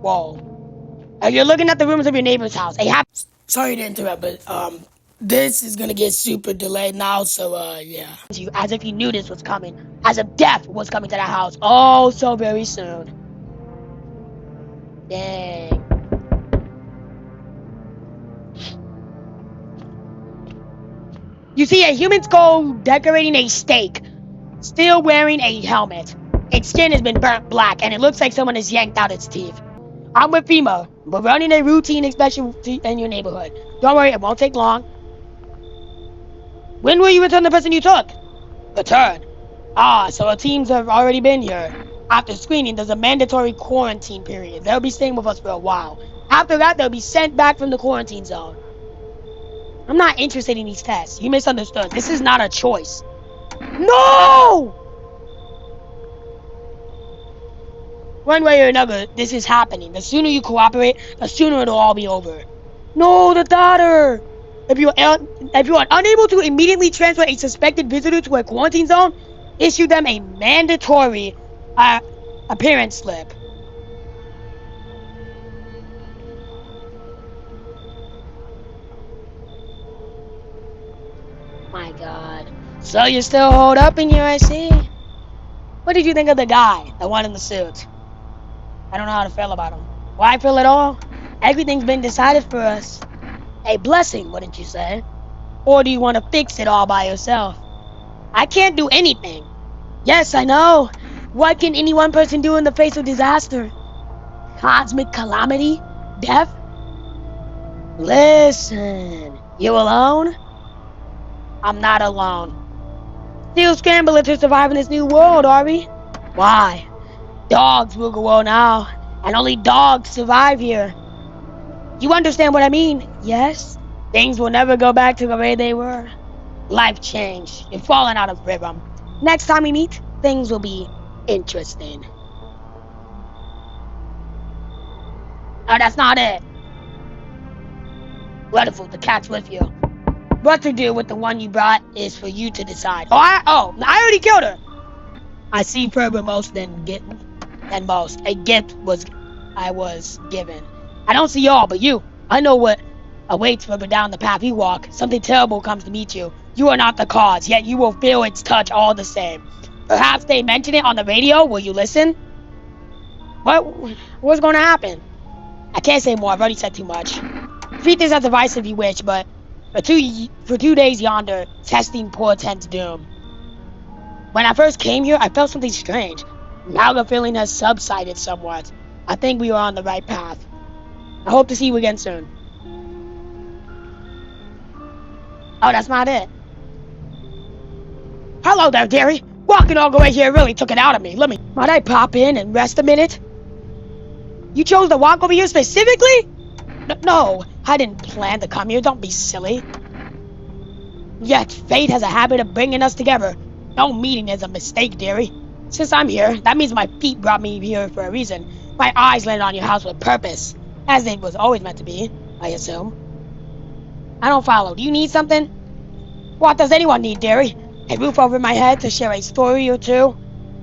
Whoa. You're looking at the rooms of your neighbor's house. Sorry to interrupt, but, this is gonna get super delayed now, so, yeah. As if you knew this was coming. As if death was coming to that house. Oh, so very soon. Dang. You see a human skull decorating a stake. Still wearing a helmet. Its skin has been burnt black, and it looks like someone has yanked out its teeth. I'm with FEMA. We're running a routine inspection in your neighborhood. Don't worry, it won't take long. When will you return the person you took? Return? So our teams have already been here. After screening, there's a mandatory quarantine period. They'll be staying with us for a while. After that, they'll be sent back from the quarantine zone. I'm not interested in these tests. You misunderstood. This is not a choice. No! One way or another, this is happening. The sooner you cooperate, the sooner it'll all be over. No, the daughter! If you are unable to immediately transfer a suspected visitor to a quarantine zone, issue them a mandatory appearance slip. My God. So you still hold up in here, I see. What did you think of the guy, the one in the suit? I don't know how to feel about him. Why feel at all? Everything's been decided for us. A blessing, wouldn't you say? Or do you want to fix it all by yourself? I can't do anything. Yes, I know. What can any one person do in the face of disaster? Cosmic calamity? Death? Listen, you alone? I'm not alone. Still scrambling to survive in this new world, are we? Why? Dogs rule the world now, and only dogs survive here. You understand what I mean? Yes? Things will never go back to the way they were. Life changed. You're falling out of rhythm. Next time we meet, things will be interesting. Oh, that's not it. Wonderful, the cat's with you. What to do with the one you brought is for you to decide. I already killed her. I see further most than getting. than most. A gift I was given. I don't see y'all, but you. I know what awaits further down the path you walk. Something terrible comes to meet you. You are not the cause, yet you will feel its touch all the same. Perhaps they mention it on the radio. Will you listen? What's going to happen? I can't say more. I've already said too much. Treat this as advice if you wish, but for 2 days yonder, testing portents doom. When I first came here, I felt something strange. Now the feeling has subsided somewhat. I think we are on the right path. I hope to see you again soon. Oh, that's not it. Hello there, dearie. Walking all the way here really took it out of me. Might I pop in and rest a minute? You chose to walk over here specifically? No, I didn't plan to come here. Don't be silly. Yet, fate has a habit of bringing us together. No meeting is a mistake, dearie. Since I'm here, that means my feet brought me here for a reason. My eyes landed on your house with purpose. As it was always meant to be, I assume. I don't follow. Do you need something? What does anyone need, dearie? A roof over my head to share a story or two?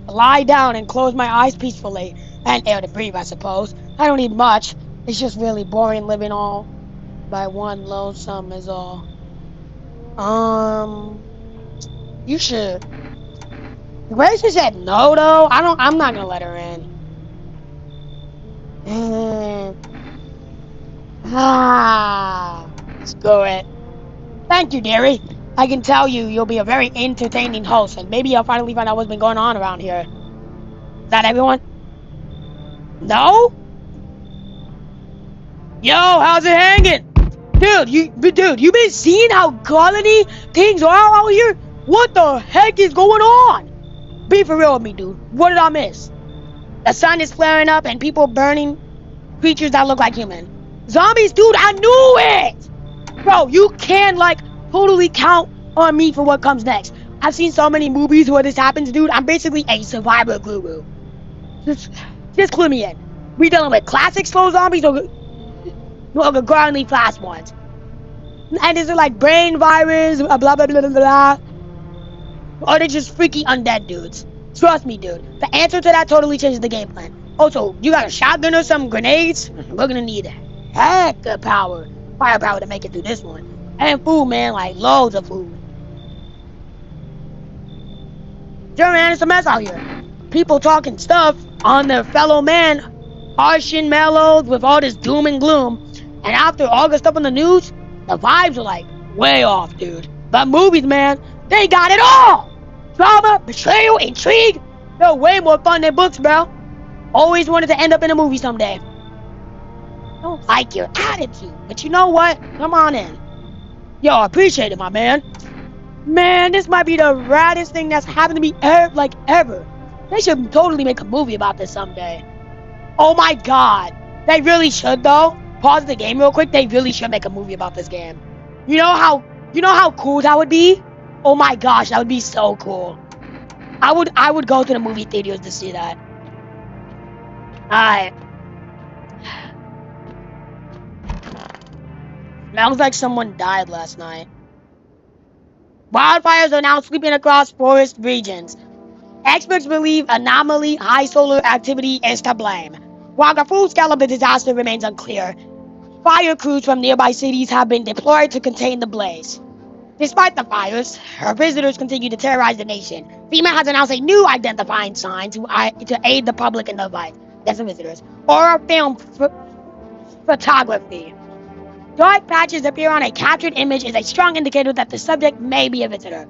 Lie down and close my eyes peacefully. And air to breathe, I suppose. I don't need much. It's just really boring living all by one lonesome is all. You should. The way she said no, though, I'm not gonna let her in. Screw it. Thank you, dearie. I can tell you'll be a very entertaining host, and maybe I'll finally find out what's been going on around here. Is that everyone? No? Yo, how's it hanging? Dude, you been seeing how quality things are out here? What the heck is going on? Be for real with me, dude. What did I miss? The sun is flaring up and people burning creatures that look like human. Zombies, dude, I knew it! Bro, you can, totally count on me for what comes next. I've seen so many movies where this happens, dude. I'm basically a survivor guru. Just clue me in. We dealing with classic slow zombies or the grindingly fast ones? And is it brain virus, blah, blah, blah, blah, blah? Or they just freaky undead dudes? Trust me, dude. The answer to that totally changes the game plan. Also, you got a shotgun or some grenades? We're gonna need heck of firepower to make it through this one. And food, man, loads of food. Sure, man, it's a mess out here. People talking stuff on their fellow man, harsh and mellowed with all this doom and gloom. And after all the stuff on the news, the vibes are way off, dude. But movies, man, they got it all! Drama, betrayal, intrigue. They're way more fun than books, bro. Always wanted to end up in a movie someday. I don't like your attitude, but you know what? Come on in. Yo, I appreciate it, my man. Man, this might be the raddest thing that's happened to me ever. They should totally make a movie about this someday. Oh my god. They really should, though. Pause the game real quick. They really should make a movie about this game. You know how cool that would be? Oh my gosh, that would be so cool. I would go to the movie theaters to see that. Alright. Smells like someone died last night. Wildfires are now sweeping across forest regions. Experts believe anomaly high solar activity is to blame. While the full scale of the disaster remains unclear, fire crews from nearby cities have been deployed to contain the blaze. Despite the fires, her visitors continue to terrorize the nation. FEMA has announced a new identifying sign to aid the public in the fight. That's the visitors. Or film photography. Dark patches appear on a captured image is a strong indicator that the subject may be a visitor.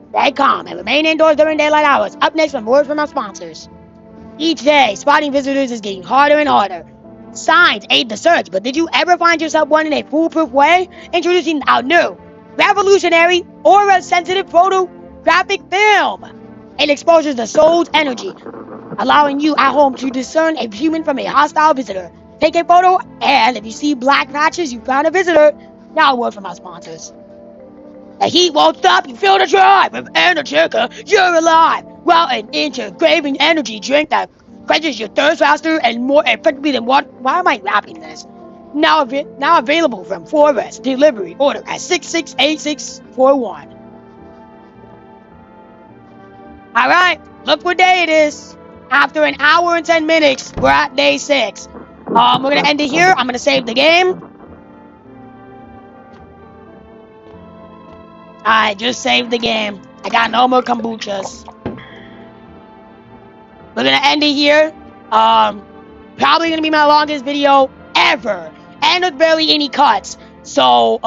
Stay calm and remain indoors during daylight hours. Up next, some words from our sponsors. Each day, spotting visitors is getting harder and harder. Signs aid the search, but did you ever find yourself wanting a foolproof way? Introducing our new revolutionary aura-sensitive photographic film. It exposes the soul's energy, allowing you at home to discern a human from a hostile visitor. Take a photo, and if you see black patches, you found a visitor. Now a word from our sponsors. The heat won't stop, you feel the drive. With Energica, you're alive. Well, an intergraving energy drink that quenches your thirst faster and more effectively than water. Why am I rapping this? Now available from Forest Delivery. Order at 668641. Alright, look what day it is. After an hour and 10 minutes, we're at day 6. We're gonna end it here. I'm gonna save the game. Alright, just save the game. I got no more kombuchas. We're gonna end it here. Probably gonna be my longest video ever. And with barely any cuts. So,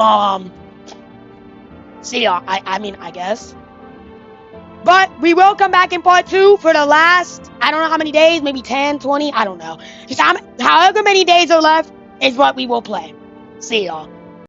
see y'all. I guess. But we will come back in part 2 for the last, I don't know how many days, maybe 10, 20, I don't know. Just however many days are left is what we will play. See y'all.